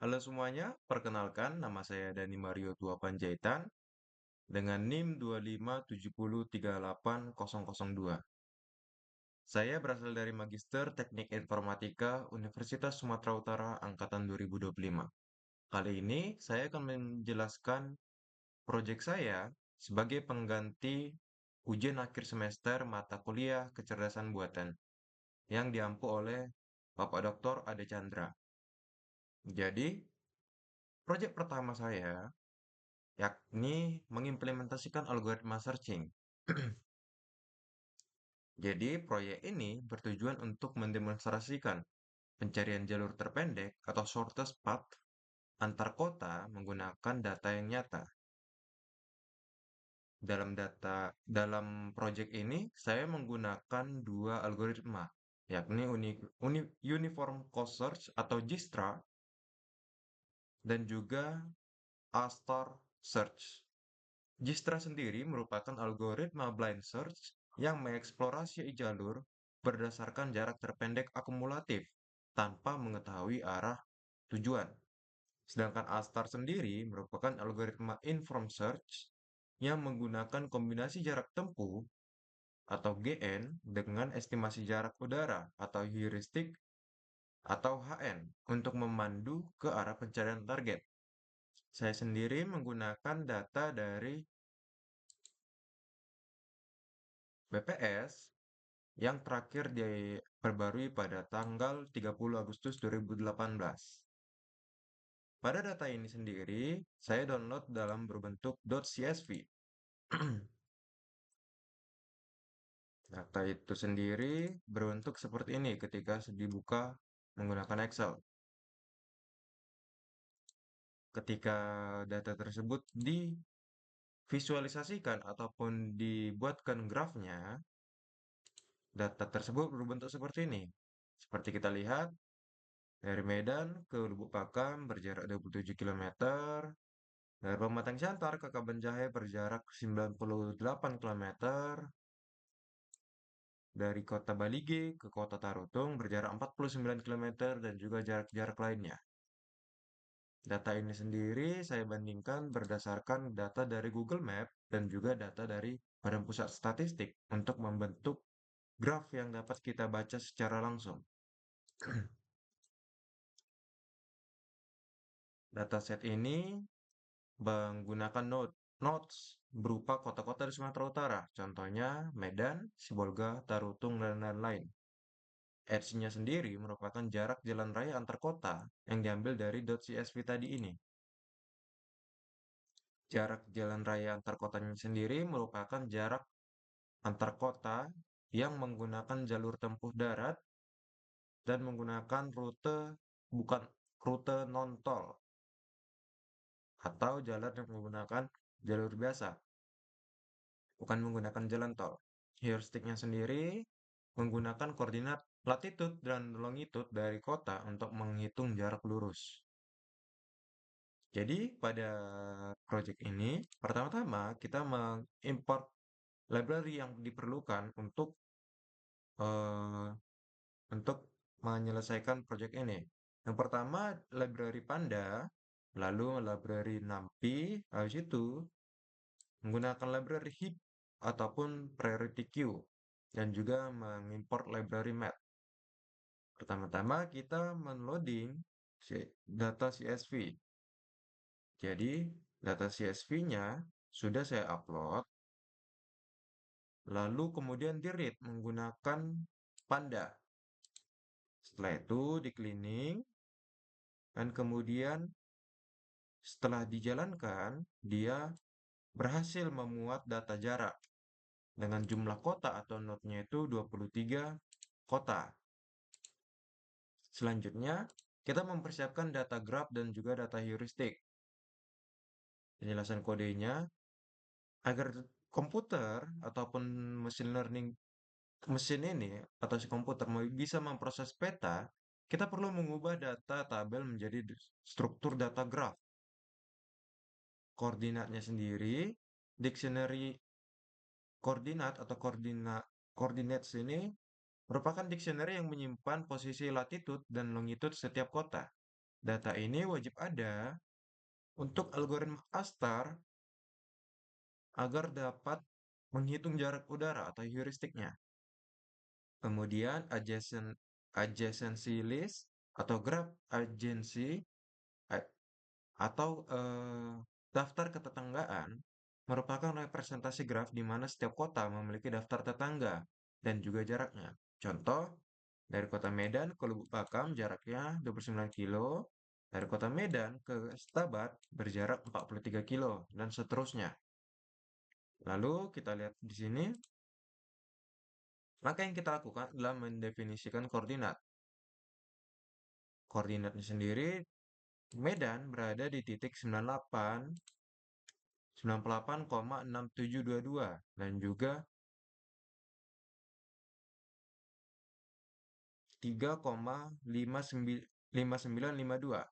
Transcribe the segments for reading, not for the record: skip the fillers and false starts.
Halo semuanya, perkenalkan nama saya Dani Mario Tua Panjaitan dengan NIM 257038002. Saya berasal dari Magister Teknik Informatika Universitas Sumatera Utara angkatan 2025. Kali ini saya akan menjelaskan proyek saya sebagai pengganti ujian akhir semester mata kuliah kecerdasan buatan yang diampu oleh Bapak Dr. Ade Chandra. Jadi, proyek pertama saya yakni mengimplementasikan algoritma searching. Jadi, proyek ini bertujuan untuk mendemonstrasikan pencarian jalur terpendek atau shortest path antar kota menggunakan data yang nyata. Dalam proyek ini, saya menggunakan dua algoritma, yakni Uniform Cost Search atau JISTRA dan juga A-star Search. Dijkstra sendiri merupakan algoritma blind search yang mengeksplorasi jalur berdasarkan jarak terpendek akumulatif tanpa mengetahui arah tujuan. Sedangkan A-star sendiri merupakan algoritma informed search yang menggunakan kombinasi jarak tempuh atau GN dengan estimasi jarak udara atau heuristik atau HN untuk memandu ke arah pencarian target. Saya sendiri menggunakan data dari BPS yang terakhir diperbarui pada tanggal 30 Agustus 2018. Pada data ini sendiri, saya download dalam berbentuk .csv. Data itu sendiri berbentuk seperti ini ketika dibuka menggunakan Excel. Ketika data tersebut divisualisasikan ataupun dibuatkan grafnya, data tersebut berbentuk seperti ini. Seperti kita lihat, dari Medan ke Lubuk Pakam berjarak 27 km, dari Pematang Siantar ke Kabanjahe berjarak 98 km, dari kota Balige ke kota Tarutung berjarak 49 km, dan juga jarak-jarak lainnya. Data ini sendiri saya bandingkan berdasarkan data dari Google Map dan juga data dari Badan Pusat Statistik untuk membentuk graf yang dapat kita baca secara langsung. Dataset ini menggunakan nodes berupa kota-kota di Sumatera Utara, contohnya Medan, Sibolga, Tarutung, dan lain-lain. Edge-nya sendiri merupakan jarak jalan raya antar kota yang diambil dari .csv tadi ini. Jarak jalan raya antar kotanya sendiri merupakan jarak antar kota yang menggunakan jalur tempuh darat dan menggunakan bukan rute non-tol atau jalan yang menggunakan jalur biasa, bukan menggunakan jalan tol. Heuristiknya sendiri menggunakan koordinat latitude dan longitude dari kota untuk menghitung jarak lurus. Jadi pada project ini, pertama-tama kita mengimport library yang diperlukan eh, untuk menyelesaikan project ini. Yang pertama library Panda, lalu library NumPy, habis itu menggunakan library heap ataupun priority queue, dan juga mengimport library math. Pertama-tama kita menloading data CSV. Jadi data CSV-nya sudah saya upload, lalu kemudian di-read menggunakan Panda. Setelah itu di cleaning, dan kemudian setelah dijalankan, dia berhasil memuat data jarak dengan jumlah kota atau node-nya itu 23 kota. Selanjutnya, kita mempersiapkan data graph dan juga data heuristik. Penjelasan kodenya, agar komputer ataupun mesin learning mesin ini atau si komputer bisa memproses peta, kita perlu mengubah data tabel menjadi struktur data graph. Koordinatnya sendiri, dictionary koordinat atau coordinates ini merupakan dictionary yang menyimpan posisi latitude dan longitude setiap kota. Data ini wajib ada untuk algoritma Astar agar dapat menghitung jarak udara atau heuristiknya. Kemudian adjacency list atau graph adjacency eh, atau daftar ketetanggaan merupakan representasi graf di mana setiap kota memiliki daftar tetangga dan juga jaraknya. Contoh, dari kota Medan ke Lubuk Pakam jaraknya 29 kilo, dari kota Medan ke Stabat berjarak 43 kilo, dan seterusnya. Lalu kita lihat di sini, langkah yang kita lakukan adalah mendefinisikan koordinat. Koordinatnya sendiri, Medan berada di titik 98,6722 dan juga 3,5952.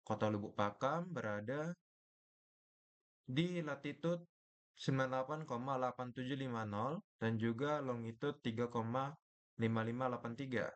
Kota Lubuk Pakam berada di latitude 98,8750 dan juga longitude 3,5583.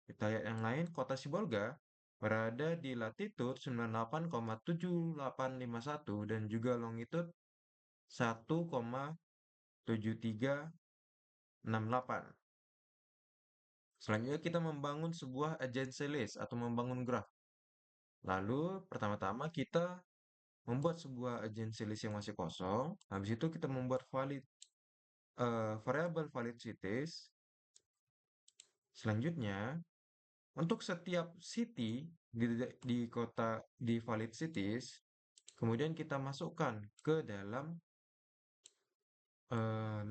Kita lihat yang lain, kota Sibolga berada di latitude 98,7851 dan juga longitude 1,7368. Selanjutnya kita membangun sebuah agency list atau membangun graf. Lalu pertama-tama kita membuat sebuah agency list yang masih kosong. Habis itu kita membuat variabel valid cities. Selanjutnya, untuk setiap city di kota di valid cities, kemudian kita masukkan ke dalam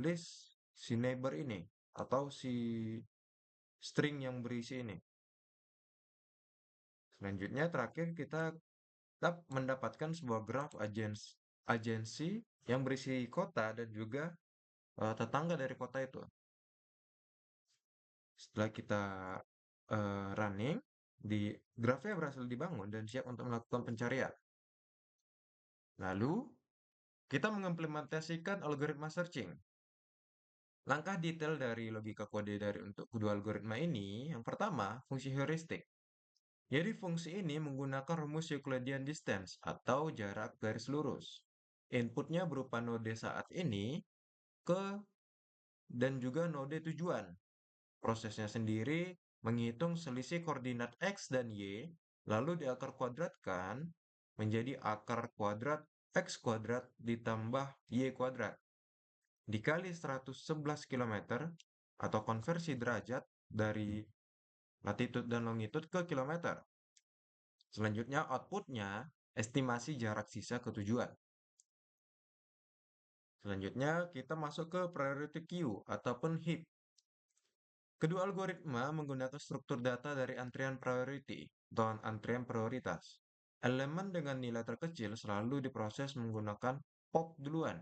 list si neighbor ini atau si string yang berisi ini. Selanjutnya terakhir kita mendapatkan sebuah graph agency yang berisi kota dan juga tetangga dari kota itu. Setelah kita running, grafnya berhasil dibangun dan siap untuk melakukan pencarian. Lalu, kita mengimplementasikan algoritma searching. Langkah detail dari logika kode dari untuk kedua algoritma ini, yang pertama, fungsi heuristik. Jadi fungsi ini menggunakan rumus Euclidean distance atau jarak garis lurus. Inputnya berupa node saat ini ke dan juga node tujuan. Prosesnya sendiri menghitung selisih koordinat X dan Y, lalu diakar kuadratkan menjadi akar kuadrat X kuadrat ditambah Y kuadrat dikali 111 km atau konversi derajat dari latitude dan longitude ke kilometer. Selanjutnya outputnya estimasi jarak sisa ke tujuan. Selanjutnya kita masuk ke priority queue ataupun heap. Kedua algoritma menggunakan struktur data dari antrian priority atau antrian prioritas. Elemen dengan nilai terkecil selalu diproses menggunakan POP duluan.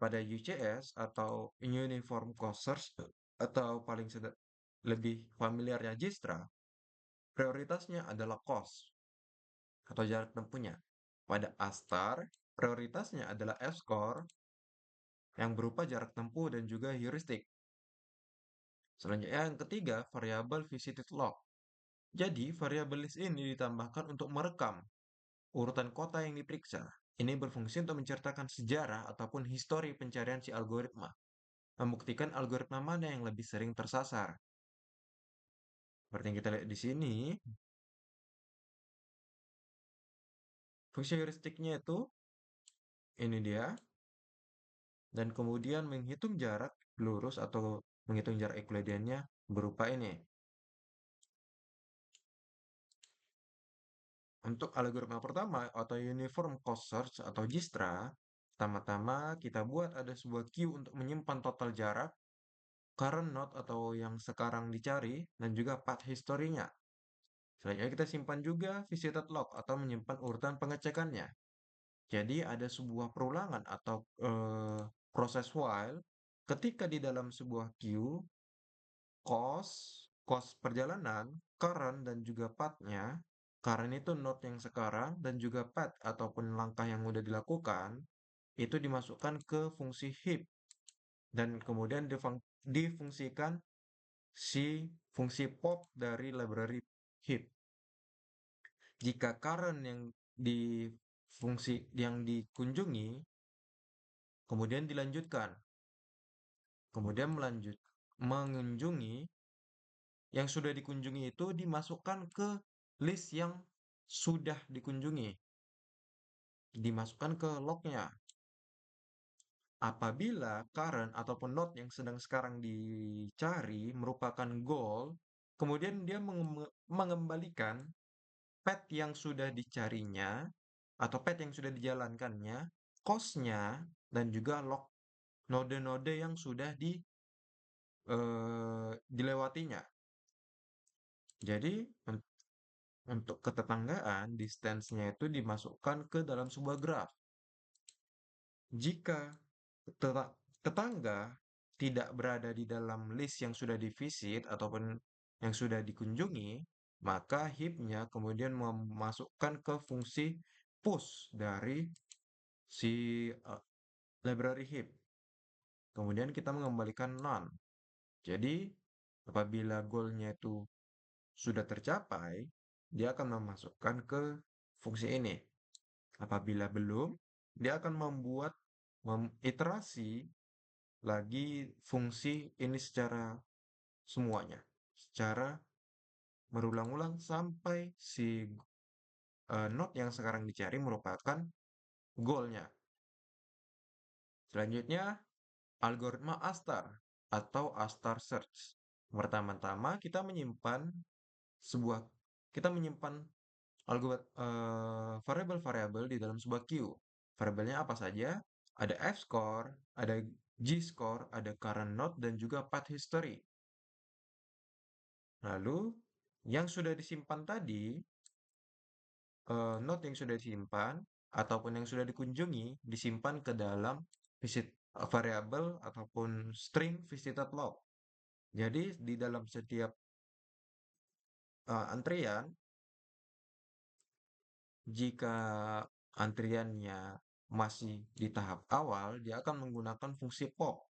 Pada UCS atau Uniform Cost Search atau lebih familiarnya Dijkstra, prioritasnya adalah cost atau jarak tempuhnya. Pada Astar, prioritasnya adalah F-score yang berupa jarak tempuh dan juga heuristik. Selanjutnya yang ketiga, variabel visited log. Jadi, variabel list ini ditambahkan untuk merekam urutan kota yang diperiksa. Ini berfungsi untuk menceritakan sejarah ataupun histori pencarian si algoritma, membuktikan algoritma mana yang lebih sering tersasar. Seperti yang kita lihat di sini, fungsi heuristiknya itu ini dia, dan kemudian menghitung jarak lurus atau menghitung jarak Euclideannya berupa ini. Untuk algoritma pertama atau Uniform Cost Search atau Dijkstra, pertama-tama kita buat ada sebuah queue untuk menyimpan total jarak, current node atau yang sekarang dicari, dan juga path history-nya. Selanjutnya kita simpan juga visited log atau menyimpan urutan pengecekannya. Jadi ada sebuah perulangan atau proses while ketika di dalam sebuah queue cost perjalanan, current dan juga path-nya. Current itu node yang sekarang dan juga path ataupun langkah yang sudah dilakukan itu dimasukkan ke fungsi heap dan kemudian difungsikan si fungsi pop dari library heap. Jika current yang di fungsi yang dikunjungi kemudian dilanjutkan, kemudian mengunjungi yang sudah dikunjungi itu dimasukkan ke list yang sudah dikunjungi, dimasukkan ke lognya. Apabila current ataupun node yang sedang sekarang dicari merupakan goal, kemudian dia mengembalikan path yang sudah dicarinya atau path yang sudah dijalankannya, cost-nya, dan juga log node-node yang sudah dilewatinya. Jadi untuk ketetanggaan, distance-nya itu dimasukkan ke dalam sebuah graph. Jika tetangga tidak berada di dalam list yang sudah divisit ataupun yang sudah dikunjungi, maka heap-nya kemudian memasukkan ke fungsi push dari si library heap. Kemudian kita mengembalikan none. Jadi, apabila goal-nya itu sudah tercapai, dia akan memasukkan ke fungsi ini. Apabila belum, dia akan membuat iterasi lagi fungsi ini secara semuanya, secara berulang-ulang sampai si node yang sekarang dicari merupakan goal-nya. Selanjutnya, algoritma Astar atau Astar Search. Pertama-tama sebuah kita menyimpan variabel-variabel di dalam sebuah queue. Variabelnya apa saja? Ada F-score, ada G-score, ada current node, dan juga path history. Lalu, yang sudah disimpan tadi, node yang sudah disimpan, ataupun yang sudah dikunjungi, disimpan ke dalam variabel ataupun string visited log. Jadi, di dalam setiap antrian, jika antriannya masih di tahap awal, dia akan menggunakan fungsi pop.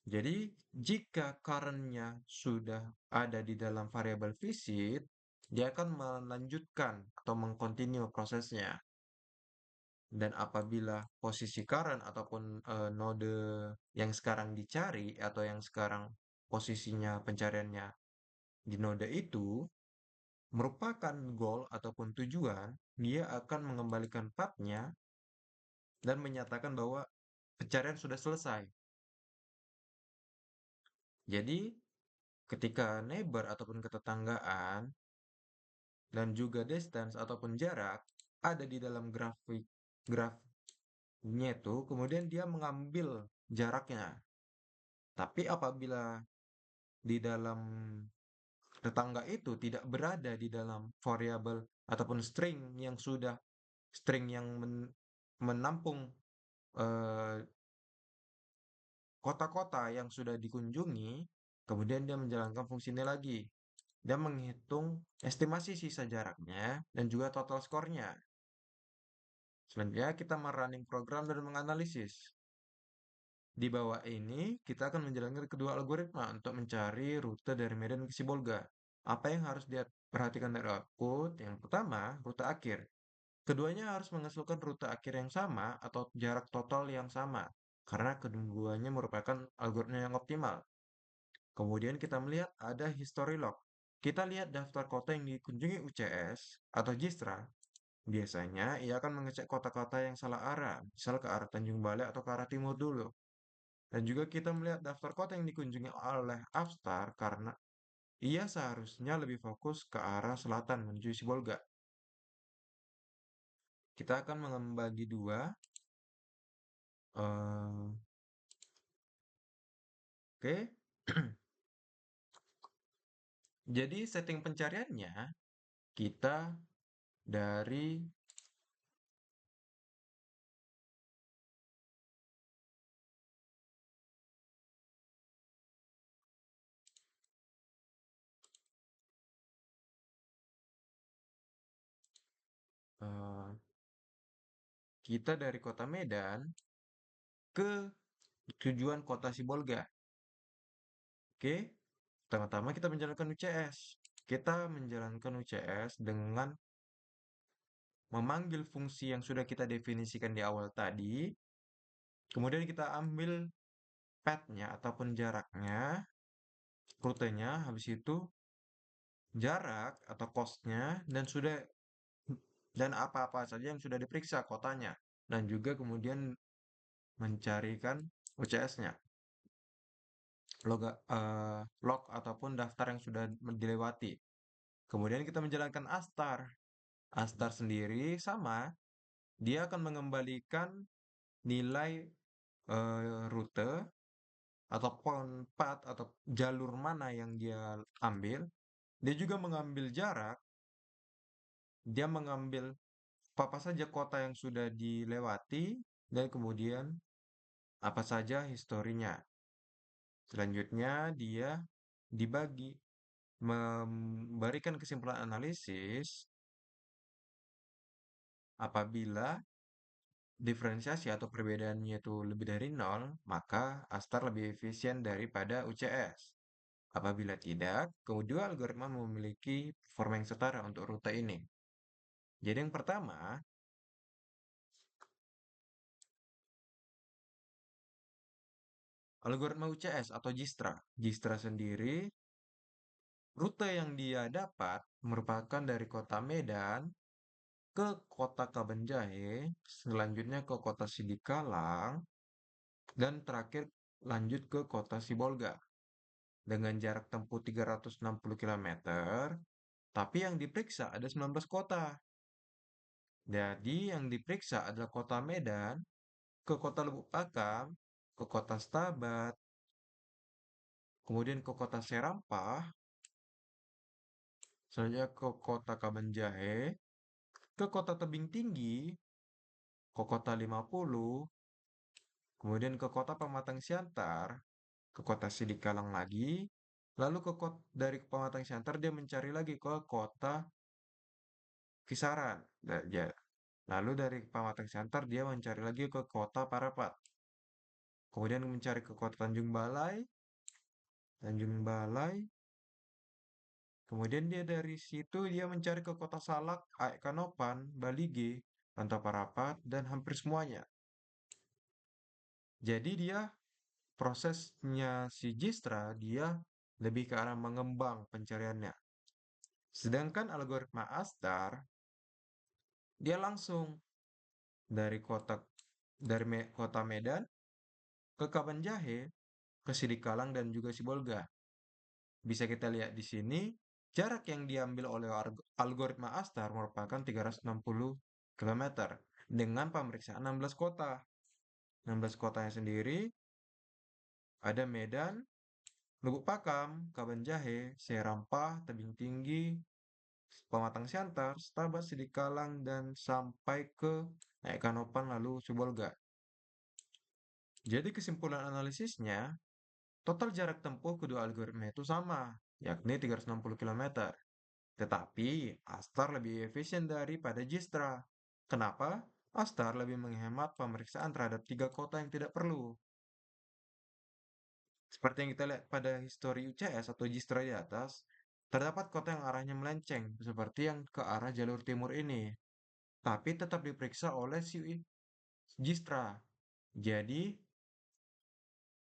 Jadi, jika current-nya sudah ada di dalam variabel visit, dia akan melanjutkan atau mengkontinue prosesnya. Dan apabila posisi current ataupun node yang sekarang dicari atau yang sekarang posisinya pencariannya di node itu merupakan goal ataupun tujuan, dia akan mengembalikan path-nya dan menyatakan bahwa pencarian sudah selesai. Jadi, ketika neighbor ataupun ketetanggaan dan juga distance ataupun jarak ada di dalam grafnya itu, kemudian dia mengambil jaraknya. Tapi apabila di dalam tetangga itu tidak berada di dalam variabel ataupun string yang menampung eh, kota-kota yang sudah dikunjungi, kemudian dia menjalankan fungsi ini lagi. Dia menghitung estimasi sisa jaraknya dan juga total skornya. Selanjutnya kita merunning program dan menganalisis. Di bawah ini kita akan menjalankan kedua algoritma untuk mencari rute dari Medan ke Sibolga. Apa yang harus dia perhatikan dari output? Yang pertama, rute akhir. Keduanya harus menghasilkan rute akhir yang sama atau jarak total yang sama, karena keduanya merupakan algoritma yang optimal. Kemudian kita melihat ada history log. Kita lihat daftar kota yang dikunjungi UCS atau Jistra. Biasanya ia akan mengecek kota-kota yang salah arah, misal ke arah Tanjung Balai atau ke arah timur dulu. Dan juga kita melihat daftar kota yang dikunjungi oleh Avstar karena ia seharusnya lebih fokus ke arah selatan menuju Sibolga. Kita akan membagi dua. Oke. Okay. Jadi setting pencariannya kita dari eh, kita dari kota Medan ke tujuan kota Sibolga. Oke. Pertama-tama kita menjalankan UCS. kita menjalankan UCS dengan memanggil fungsi yang sudah kita definisikan di awal tadi, kemudian kita ambil path-nya ataupun jaraknya, rutenya, habis itu jarak atau cost-nya, dan apa-apa saja yang sudah diperiksa kotanya, dan juga kemudian mencarikan UCS-nya, log ataupun daftar yang sudah dilewati. Kemudian kita menjalankan astar. Astar sendiri sama, dia akan mengembalikan nilai rute ataupun path atau jalur mana yang dia ambil. Dia juga mengambil jarak, dia mengambil apa saja kota yang sudah dilewati, dan kemudian apa saja historinya. Selanjutnya dia dibagi, memberikan kesimpulan analisis apabila diferensiasi atau perbedaannya itu lebih dari nol, maka Astar lebih efisien daripada UCS. Apabila tidak, kedua algoritma memiliki performa yang setara untuk rute ini. Jadi yang pertama, algoritma UCS atau Dijkstra. Dijkstra sendiri, rute yang dia dapat merupakan dari kota Medan ke kota Kabanjahe, selanjutnya ke kota Sidikalang, dan terakhir lanjut ke kota Sibolga dengan jarak tempuh 360 kilometer. Tapi yang diperiksa ada 19 kota. Jadi yang diperiksa adalah kota Medan, ke kota Lubuk Pakam, ke kota Stabat, kemudian ke kota Serampah, selanjutnya ke kota Kabanjahe, ke kota Tebing Tinggi, ke kota 50, kemudian ke kota Pematang Siantar, ke kota Sidikalang lagi, lalu dari Pematang Siantar dia mencari lagi ke kota Kisaran. Lalu dari Pematang Siantar dia mencari lagi ke kota Parapat. Kemudian mencari ke kota Tanjung Balai, Tanjung Balai. Kemudian dia dari situ dia mencari ke kota Salak, Aek Kanopan, Balige, Rantau Parapat, dan hampir semuanya. Jadi dia prosesnya si Dijkstra dia lebih ke arah mengembang pencariannya. Sedangkan algoritma Astar dia langsung dari kota Medan ke Kabanjahe, ke Sidikalang dan juga Sibolga. Bisa kita lihat di sini, jarak yang diambil oleh algoritma Astar merupakan 360 km dengan pemeriksaan 16 kota. 16 kotanya sendiri ada Medan, Lubuk Pakam, Kabanjahe, Serampah, Tebing Tinggi, Pematang Siantar, Setabat, Sidikalang, dan sampai ke Naik Kanopan lalu Sibolga. Jadi kesimpulan analisisnya, total jarak tempuh kedua algoritma itu sama, yakni 360 km. Tetapi Astar lebih efisien daripada Dijkstra. Kenapa? Astar lebih menghemat pemeriksaan terhadap 3 kota yang tidak perlu. Seperti yang kita lihat pada histori UCS atau Dijkstra di atas, terdapat kota yang arahnya melenceng, seperti yang ke arah jalur timur ini. Tapi tetap diperiksa oleh si Dijkstra. Jadi,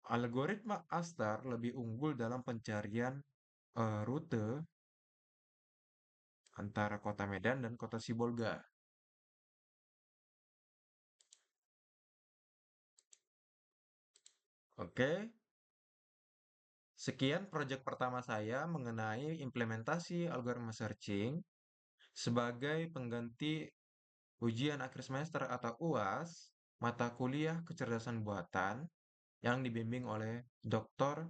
algoritma Astar lebih unggul dalam pencarian rute antara kota Medan dan kota Sibolga. Oke, sekian proyek pertama saya mengenai implementasi algoritma searching sebagai pengganti ujian akhir semester atau UAS mata kuliah kecerdasan buatan yang dibimbing oleh Dr.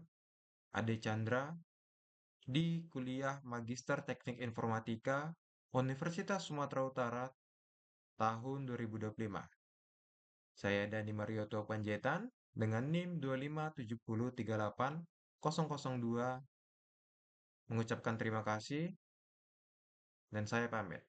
Ade Chandra di kuliah Magister Teknik Informatika Universitas Sumatera Utara tahun 2025. Saya Dani Marioto Panjaitan dengan NIM 257038002 mengucapkan terima kasih dan saya pamit.